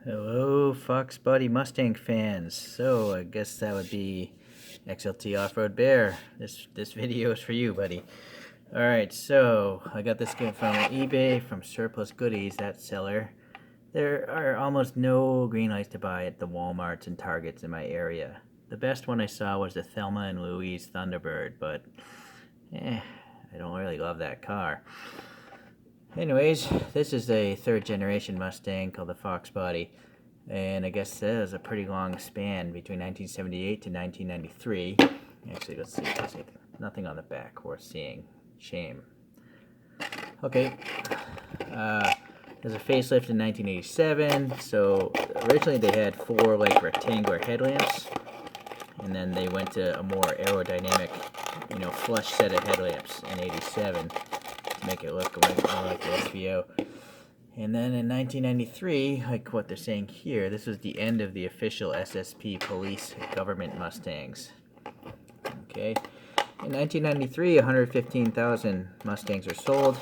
Hello, Fox Body Mustang fans. So I guess that would be XLT Off-Road Bear. This video is for you, buddy. All right, so I got this gift from eBay from SurplusGoodies, that seller. There are almost no Greenlights to buy at the Walmarts and Targets in my area. The best one I saw was the Thelma and Louise Thunderbird, but I don't really love that car. Anyways, this is a third generation Mustang called the Fox Body, and I guess there's a pretty long span between 1978 to 1993. Actually, let's see, there's nothing on the back worth seeing. Shame. Okay, there's a facelift in 1987. So originally they had four like rectangular headlamps, and then they went to a more aerodynamic, flush set of headlamps in 87. Make it look more like the SVO. And then in 1993, like what they're saying here, this was the end of the official SSP police government Mustangs. Okay. In 1993, 115,000 Mustangs were sold,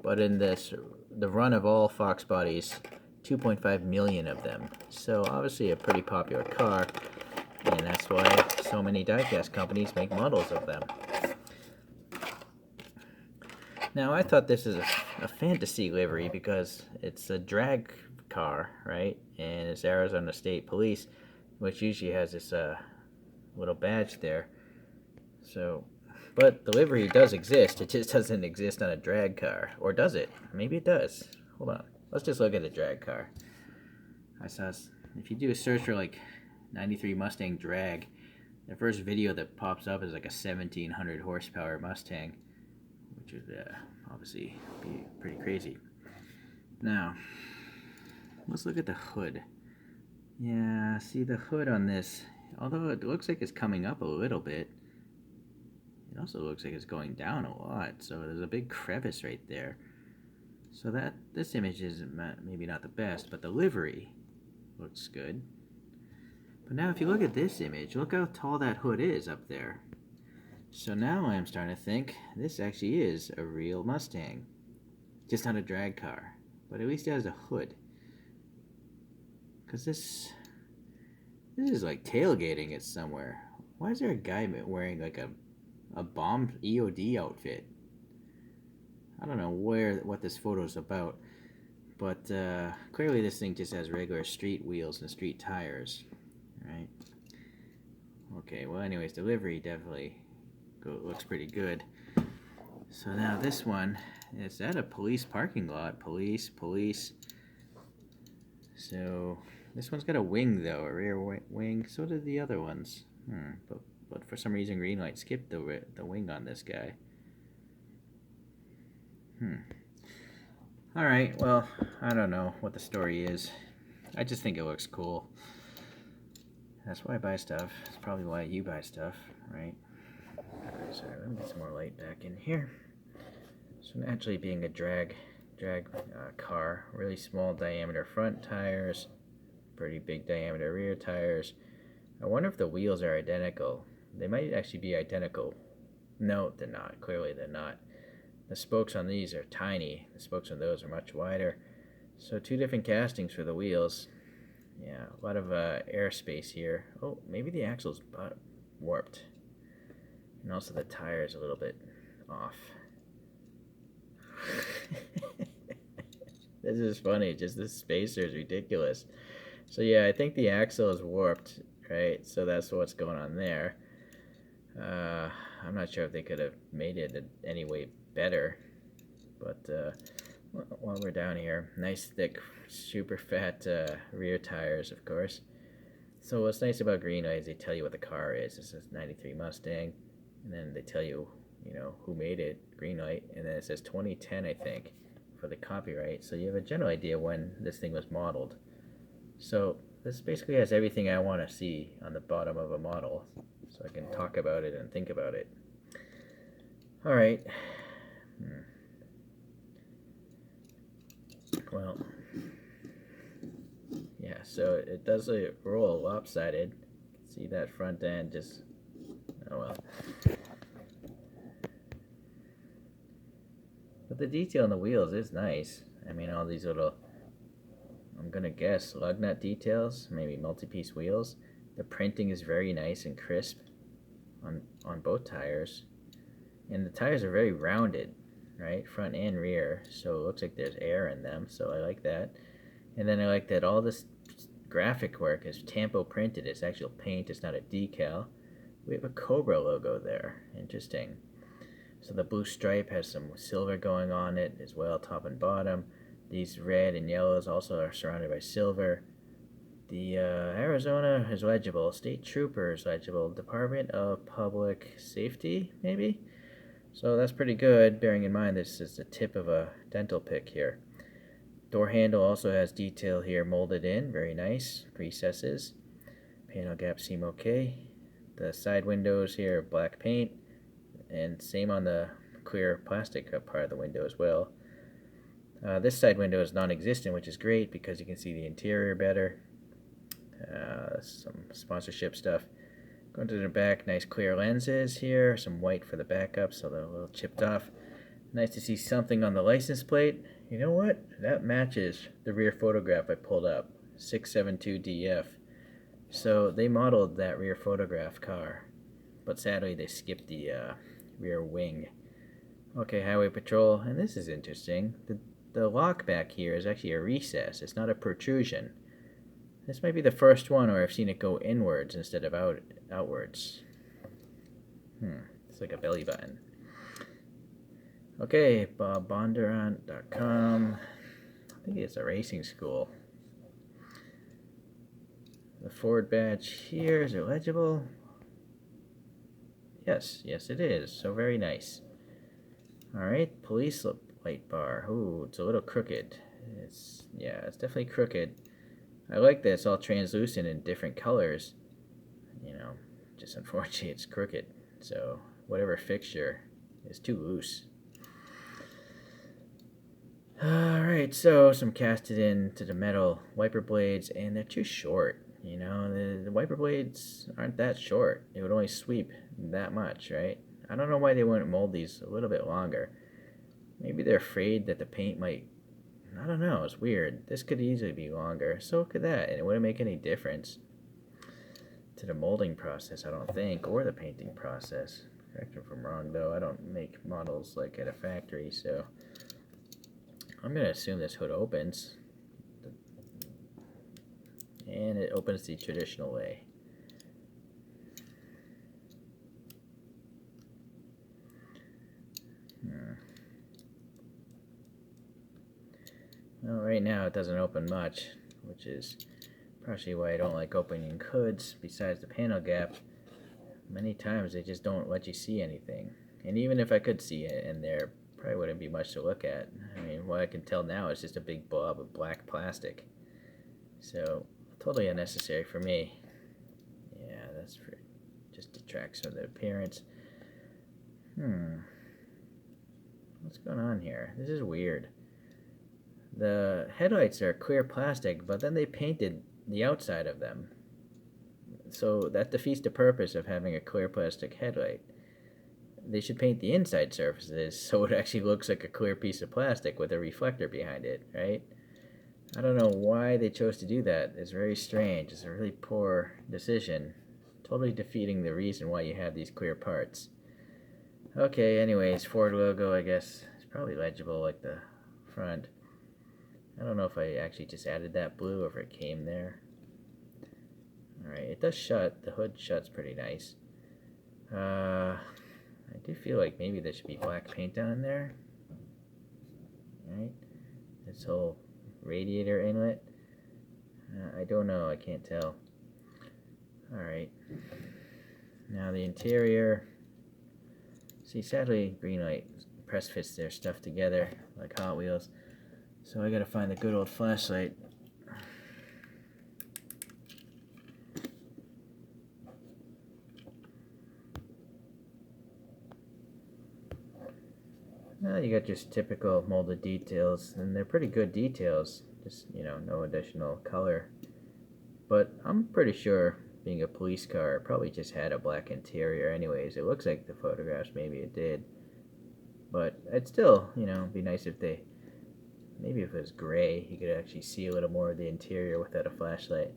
but in the run of all Fox bodies, 2.5 million of them. So obviously a pretty popular car, and that's why so many diecast companies make models of them. Now, I thought this is a fantasy livery because it's a drag car, right? And it's Arizona State Police, which usually has this little badge there. So, but the livery does exist. It just doesn't exist on a drag car. Or does it? Maybe it does. Hold on. Let's just look at a drag car. If you do a search for like 93 Mustang drag, the first video that pops up is like a 1700 horsepower Mustang, which would obviously be pretty crazy. Now, let's look at the hood. Yeah, see the hood on this, although it looks like it's coming up a little bit, it also looks like it's going down a lot, so there's a big crevice right there. So this image is maybe not the best, but the livery looks good. But now if you look at this image, look how tall that hood is up there. So now I'm starting to think this actually is a real Mustang. Just not a drag car. But at least it has a hood. Because this is like tailgating it somewhere. Why is there a guy wearing like a bomb EOD outfit? I don't know what this photo is about. But clearly this thing just has regular street wheels and street tires. Right? Okay, well anyways, delivery definitely looks pretty good. So now this one is at a police parking lot. Police. So this one's got a wing though, a rear wing. So did the other ones. But for some reason Greenlight skipped the wing on this guy. All right. Well, I don't know what the story is. I just think it looks cool. That's why I buy stuff. It's probably why you buy stuff, right? Sorry, let me get some more light back in here. So naturally being a drag car, really small diameter front tires, pretty big diameter rear tires. I wonder if the wheels are identical. They might actually be identical. No, they're not. Clearly they're not. The spokes on these are tiny. The spokes on those are much wider. So two different castings for the wheels. Yeah, a lot of airspace here. Oh, maybe the axle's warped. And also the tire is a little bit off. This is funny, just this spacer is ridiculous. So yeah, I think the axle is warped, right? So that's what's going on there. I'm not sure if they could have made it any way better. But while we're down here, nice thick, super fat rear tires, of course. So what's nice about Greenlight is they tell you what the car is. This is 93 Mustang. And then they tell you, who made it, Greenlight, and then it says 2010, I think, for the copyright. So you have a general idea when this thing was modeled. So this basically has everything I want to see on the bottom of a model, so I can talk about it and think about it. All right. Well, yeah, so it does roll lopsided. See that front end just, oh well. But the detail on the wheels is nice. I mean, all these little I'm gonna guess lug nut details, maybe multi-piece wheels. The printing is very nice and crisp on both tires, and the tires are very rounded, right, front and rear, so it looks like there's air in them, so I like that. And then I like that all this graphic work is tampo printed. It's actual paint, it's not a decal. We have a Cobra logo there. Interesting. So the blue stripe has some silver going on it as well, top and bottom. These red and yellows also are surrounded by silver. The Arizona is legible. State Trooper is legible. Department of Public Safety, maybe? So that's pretty good, bearing in mind this is the tip of a dental pick here. Door handle also has detail here molded in, very nice. Recesses. Panel gaps seem okay. The side windows here, black paint, and same on the clear plastic part of the window as well. This side window is non-existent, which is great because you can see the interior better. Some sponsorship stuff. Going to the back, nice clear lenses here, some white for the backup so they're a little chipped off. Nice to see something on the license plate. You know what? That matches the rear photograph I pulled up, 672DF. So they modeled that rear photograph car, but sadly they skipped the rear wing. Okay, highway patrol, and this is interesting. The lock back here is actually a recess. It's not a protrusion. This might be the first one where I've seen it go inwards instead of outwards. It's like a belly button. Okay, bobbondurant.com. I think it's a racing school. The Ford badge here, is it legible? Yes, it is. So very nice. Alright, police light bar. Ooh, it's a little crooked. It's definitely crooked. I like that it's all translucent in different colors. You know, just unfortunately it's crooked. So whatever fixture is too loose. Alright, so some casted into the metal wiper blades, and they're too short. You know, the wiper blades aren't that short. They would only sweep that much, right? I don't know why they wouldn't mold these a little bit longer. Maybe they're afraid that the paint might, I don't know, it's weird. This could easily be longer, so could that, and it wouldn't make any difference to the molding process, I don't think, or the painting process. Correct me if I'm wrong, though. I don't make models like at a factory, so I'm going to assume this hood opens. And it opens the traditional way. Well, right now it doesn't open much, which is partially why I don't like opening hoods. Besides the panel gap, many times they just don't let you see anything. And even if I could see it in there, probably wouldn't be much to look at. I mean, what I can tell now is just a big blob of black plastic. So, totally unnecessary for me. Yeah, just detracts from the appearance. What's going on here? This is weird. The headlights are clear plastic, but then they painted the outside of them. So that defeats the purpose of having a clear plastic headlight. They should paint the inside surfaces so it actually looks like a clear piece of plastic with a reflector behind it, right? I don't know why they chose to do that. It's very strange. It's a really poor decision. Totally defeating the reason why you have these clear parts. Okay, anyways, Ford logo, I guess, is probably legible like the front. I don't know if I actually just added that blue or if it came there. Alright, it does shut. The hood shuts pretty nice. I do feel like maybe there should be black paint down there. Right? This whole radiator inlet. I don't know. I can't tell. Alright. Now the interior. See, sadly, Greenlight press fits their stuff together like Hot Wheels. So I gotta find the good old flashlight. Well, you got just typical molded details, and they're pretty good details. Just, you know, no additional color. But I'm pretty sure, being a police car, it probably just had a black interior anyways. It looks like the photographs, maybe it did. But it'd still, you know, be nice if they maybe if it was gray, you could actually see a little more of the interior without a flashlight.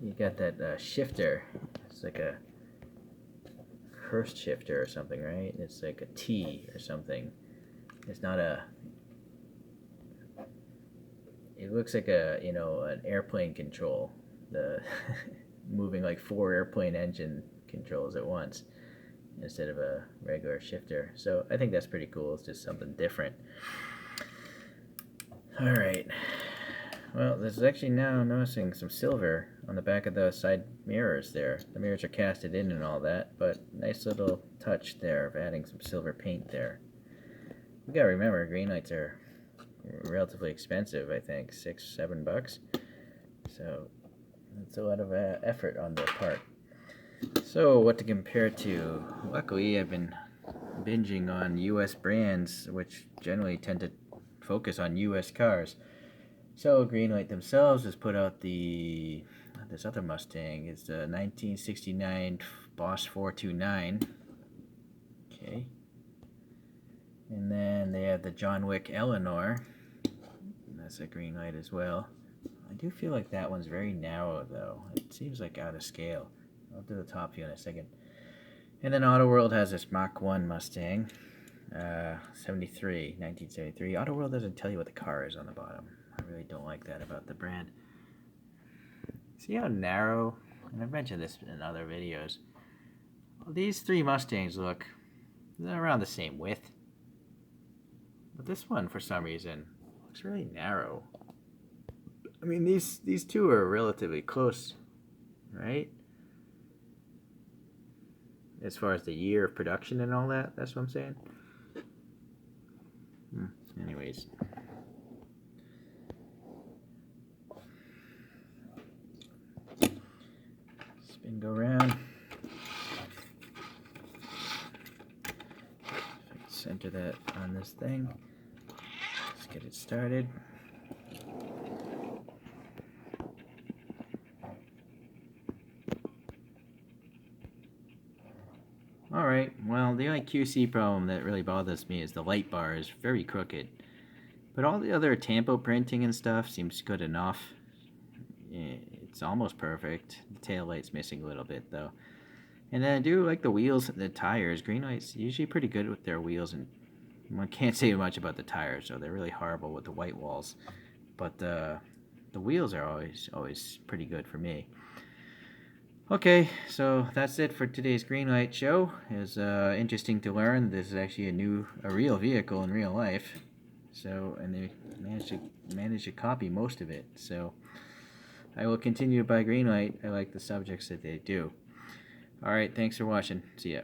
You got that shifter. It's like a Hurst shifter or something, right? It's like a T or something. It's not a... It looks like a, you know, an airplane control. The moving like 4 airplane engine controls at once instead of a regular shifter. So I think that's pretty cool. It's just something different. Alright. Well, there's actually now noticing some silver on the back of the side mirrors there. The mirrors are casted in and all that, but nice little touch there of adding some silver paint there. We gotta remember, Greenlights are relatively expensive, I think, $6-7. So that's a lot of effort on their part. So what to compare to? Luckily, I've been binging on US brands, which generally tend to focus on US cars. So Greenlight themselves has put out this other Mustang. It's the 1969 Boss 429. Okay. And then they have the John Wick Eleanor. That's a Greenlight as well. I do feel like that one's very narrow though. It seems like out of scale. I'll do the top view in a second. And then Auto World has this Mach 1 Mustang. 1973. Auto World doesn't tell you what the car is on the bottom. I really don't like that about the brand. See how narrow, and I've mentioned this in other videos, well, these 3 Mustangs look, they're around the same width. But this one, for some reason, looks really narrow. I mean, these two are relatively close, right? As far as the year of production and all that, that's what I'm saying. Anyways. Spin go round. Center that on this thing. Let's get it started. Alright, well, the only QC problem that really bothers me is the light bar is very crooked. But all the other tampo printing and stuff seems good enough. It's almost perfect. The tail light's missing a little bit though. And then I do like the wheels and the tires. Greenlight's usually pretty good with their wheels, and one can't say much about the tires, so they're really horrible with the white walls. But the wheels are always pretty good for me. Okay, so that's it for today's Greenlight show. It was interesting to learn this is actually a real vehicle in real life. So, and they managed to copy most of it. So, I will continue to buy Greenlight. I like the subjects that they do. Alright, thanks for watching. See ya.